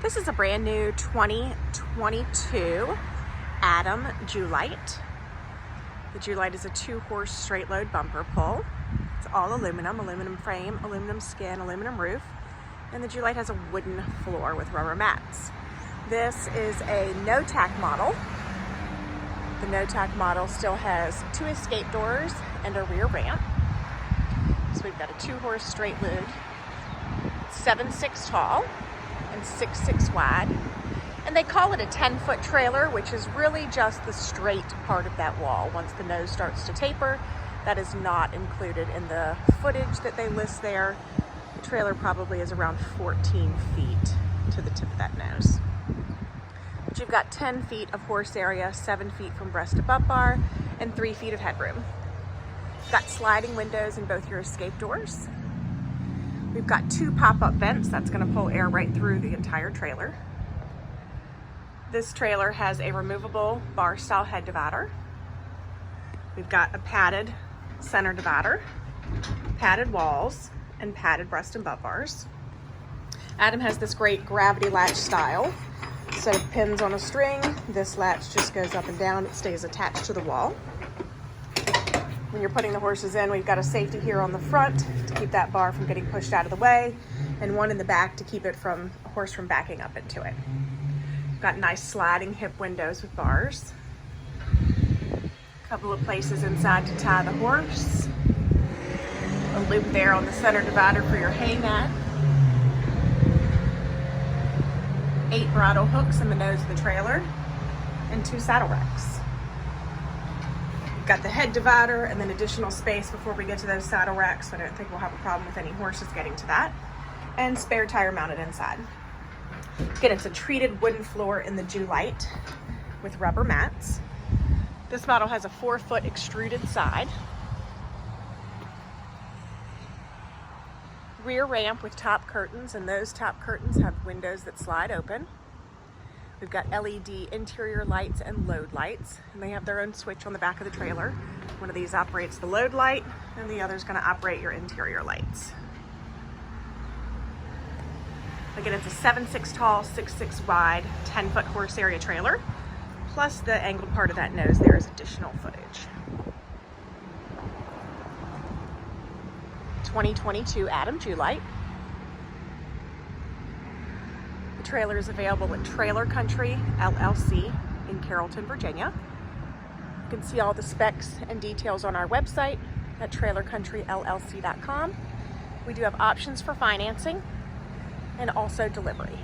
This is a brand new 2022 Adam Julite. The Julite is a 2-horse straight load bumper pull. It's all aluminum frame, aluminum skin, aluminum roof, and the Julite has a wooden floor with rubber mats. This is a no tack model. The no tack model still has 2 escape doors and a rear ramp. So we've got a 2-horse straight load, 7'6" tall and 6'6" wide. And they call it a 10-foot trailer, which is really just the straight part of that wall. Once the nose starts to taper, that is not included in the footage that they list there. The trailer probably is around 14 feet to the tip of that nose. But you've got 10 feet of horse area, 7 feet from breast to butt bar, and 3 feet of headroom. You've got sliding windows in both your escape doors. We've got 2 pop-up vents that's going to pull air right through the entire trailer. This trailer has a removable bar-style head divider. We've got a padded center divider, padded walls, and padded breast and butt bars. Adam has this great gravity latch style. Instead of pins on a string, this latch just goes up and down. It stays attached to the wall. When you're putting the horses in, we've got a safety here on the front to keep that bar from getting pushed out of the way, and one in the back to keep it from a horse from backing up into it. We've got nice sliding hip windows with bars. A couple of places inside to tie the horse. A loop there on the center divider for your hay mat. 8 bridle hooks in the nose of the trailer, and 2 saddle racks. Got the head divider and then additional space before we get to those saddle racks, so I don't think we'll have a problem with any horses getting to that. And spare tire mounted inside. Again, it's a treated wooden floor in the Julite with rubber mats. This model has a 4-foot extruded side. Rear ramp with top curtains, and those top curtains have windows that slide open. We've got LED interior lights and load lights, and they have their own switch on the back of the trailer. One of these operates the load light, and the other is going to operate your interior lights. Again, it's a 7'6" tall, 6'6" wide, 10-foot horse area trailer, plus the angled part of that nose there is additional footage. 2022 Adam Julite. The trailer is available at Trailer Country, LLC in Carrollton, Virginia. You can see all the specs and details on our website at trailercountryllc.com. We do have options for financing and also delivery.